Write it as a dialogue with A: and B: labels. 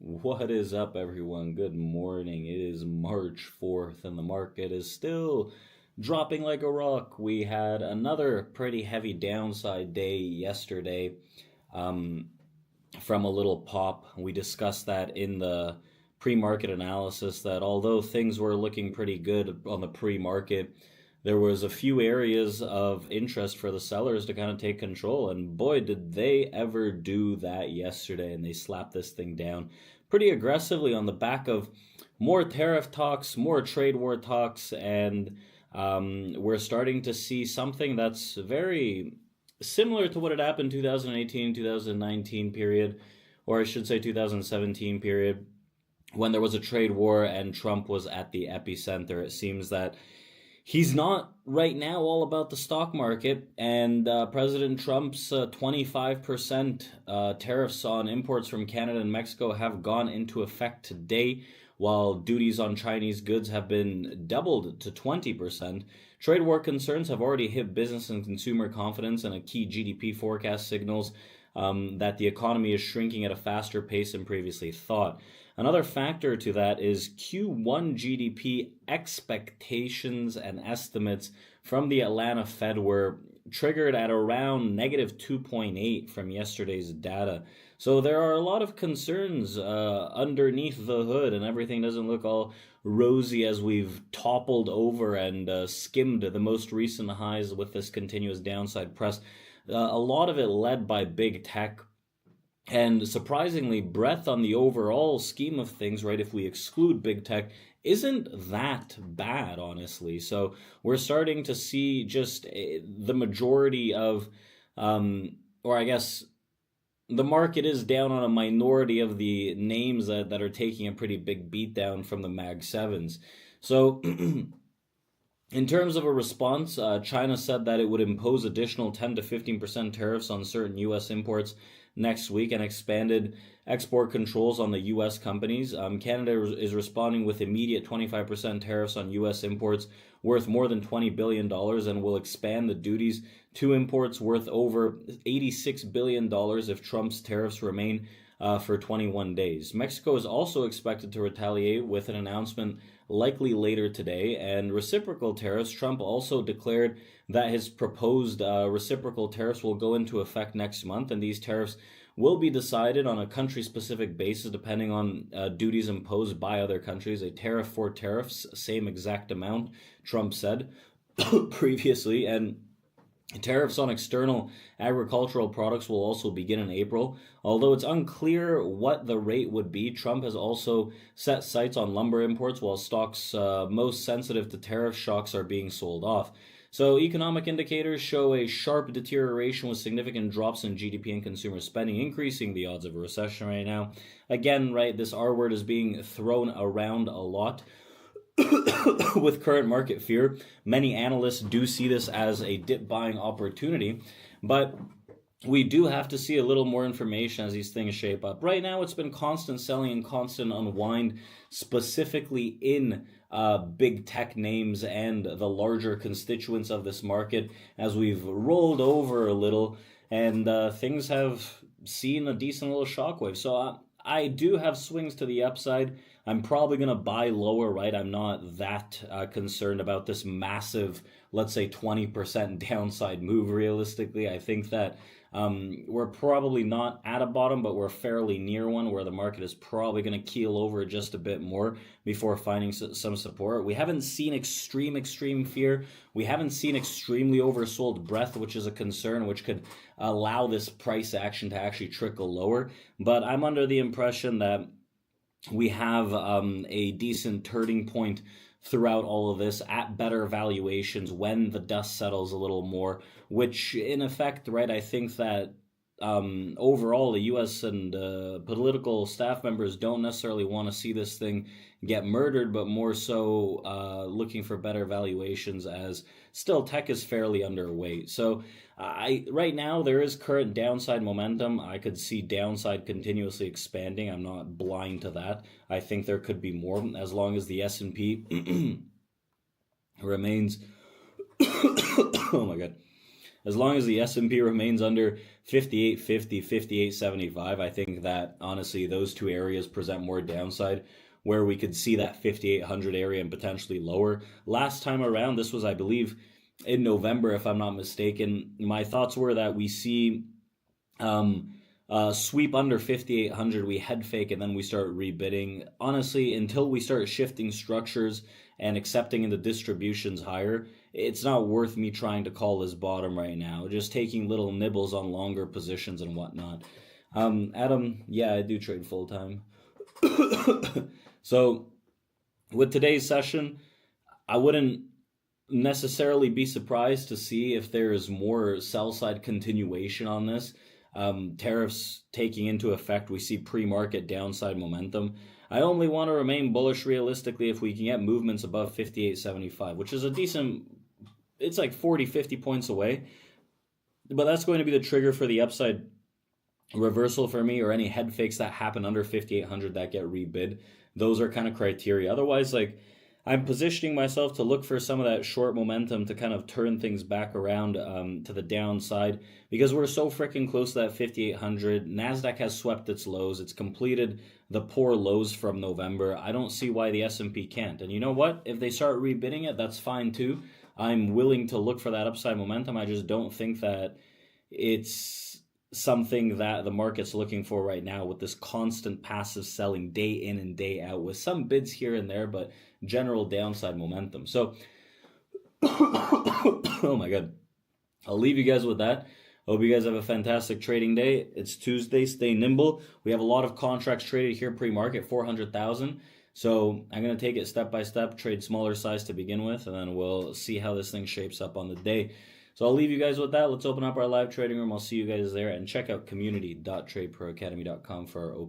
A: What is up, everyone? Good morning. It is March 4th, and the market is still dropping like a rock. We had another pretty heavy downside day yesterday um, from a little pop. We discussed that in the pre market analysis that although things were looking pretty good on the pre market, there was a few areas of interest for the sellers to kind of take control, and boy did they ever do that yesterday, and they slapped this thing down pretty aggressively on the back of more tariff talks, more trade war talks, and we're starting to see something that's very similar to what had happened 2018 2019 period, or I should say 2017 period, when there was a trade war and Trump was at the epicenter. It seems that he's not right now all about the stock market, and President Trump's 25% tariffs on imports from Canada and Mexico have gone into effect today, while duties on Chinese goods have been doubled to 20%. Trade war concerns have already hit business and consumer confidence, and a key GDP forecast signals that the economy is shrinking at a faster pace than previously thought. Another factor to that is Q1 GDP expectations and estimates from the Atlanta Fed were triggered at around negative 2.8 from yesterday's data. So there are a lot of concerns underneath the hood, and everything doesn't look all rosy as we've toppled over and skimmed the most recent highs with this continuous downside press. A lot of it led by big tech. And surprisingly, breadth on the overall scheme of things, right, if we exclude big tech, isn't that bad, honestly. So we're starting to see just the majority of, or I guess the market is down on a minority of the names that are taking a pretty big beat down from the Mag 7s. So in terms of a response, China said that it would impose additional 10 to 15% tariffs on certain U.S. imports next week and expanded export controls on the U.S. companies. Canada is responding with immediate 25% tariffs on U.S. imports worth more than $20 billion and will expand the duties to imports worth over $86 billion if Trump's tariffs remain for 21 days. Mexico is also expected to retaliate with an announcement likely later today, and reciprocal tariffs. Trump also declared that his proposed reciprocal tariffs will go into effect next month, and these tariffs will be decided on a country-specific basis depending on duties imposed by other countries. A tariff for tariffs, same exact amount, Trump said previously, and tariffs on external agricultural products will also begin in April. Although it's unclear what the rate would be, Trump has also set sights on lumber imports, while stocks most sensitive to tariff shocks are being sold off. So economic indicators show a sharp deterioration with significant drops in GDP and consumer spending, increasing the odds of a recession right now. Again, right, this R word is being thrown around a lot. With current market fear, many analysts do see this as a dip buying opportunity, but we do have to see a little more information as these things shape up. Right now, it's been constant selling and constant unwind, specifically in big tech names and the larger constituents of this market, as we've rolled over a little, and things have seen a decent little shockwave. So I do have swings to the upside. I'm probably going to buy lower, right? I'm not that concerned about this massive, let's say 20% downside move realistically. I think that we're probably not at a bottom, but we're fairly near one where the market is probably going to keel over just a bit more before finding some support. We haven't seen extreme fear. We haven't seen extremely oversold breadth, which is a concern, which could allow this price action to actually trickle lower. But I'm under the impression that we have a decent turning point throughout all of this at better valuations when the dust settles a little more, which in effect, right, I think that overall the U.S. and political staff members don't necessarily want to see this thing get murdered, but more so looking for better valuations, as still tech is fairly underweight. So right now there is current downside momentum. I could see downside continuously expanding. I'm not blind to that. I think there could be more as long as the S&P remains oh my god as long as the S&P remains under 5850, 5875, I think that honestly those two areas present more downside where we could see that 5800 area and potentially lower. Last time around, this was, I believe, in November, if I'm not mistaken. My thoughts were that we see sweep under 5800, we head fake, and then we start rebidding. Honestly, until we start shifting structures and accepting the distributions higher, it's not worth me trying to call this bottom right now. Just taking little nibbles on longer positions and whatnot. Adam, yeah, I do trade full time. So, with today's session, I wouldn't necessarily be surprised to see if there is more sell side continuation on this. Tariffs taking into effect, we see pre-market downside momentum. I only want to remain bullish realistically if we can get movements above 58.75, which is a decent, it's like 40, 50 points away. But that's going to be the trigger for the upside reversal for me, or any head fakes that happen under 5800 that get rebid. Those are kind of criteria. Otherwise, like, I'm positioning myself to look for some of that short momentum to kind of turn things back around to the downside, because we're so freaking close to that 5800. NASDAQ has swept its lows. It's completed the poor lows from November. I don't see why the S&P can't. And you know what? If they start rebidding it, that's fine too. I'm willing to look for that upside momentum. I just don't think that it's something that the market's looking for right now, with this constant passive selling day in and day out with some bids here and there, but general downside momentum. So, oh my God, I'll leave you guys with that. I hope you guys have a fantastic trading day. It's Tuesday. Stay nimble. We have a lot of contracts traded here pre-market, 400,000. So I'm going to take it step by step, trade smaller size to begin with, and then we'll see how this thing shapes up on the day. So I'll leave you guys with that. Let's open up our live trading room. I'll see you guys there, and check out community.tradeproacademy.com for our open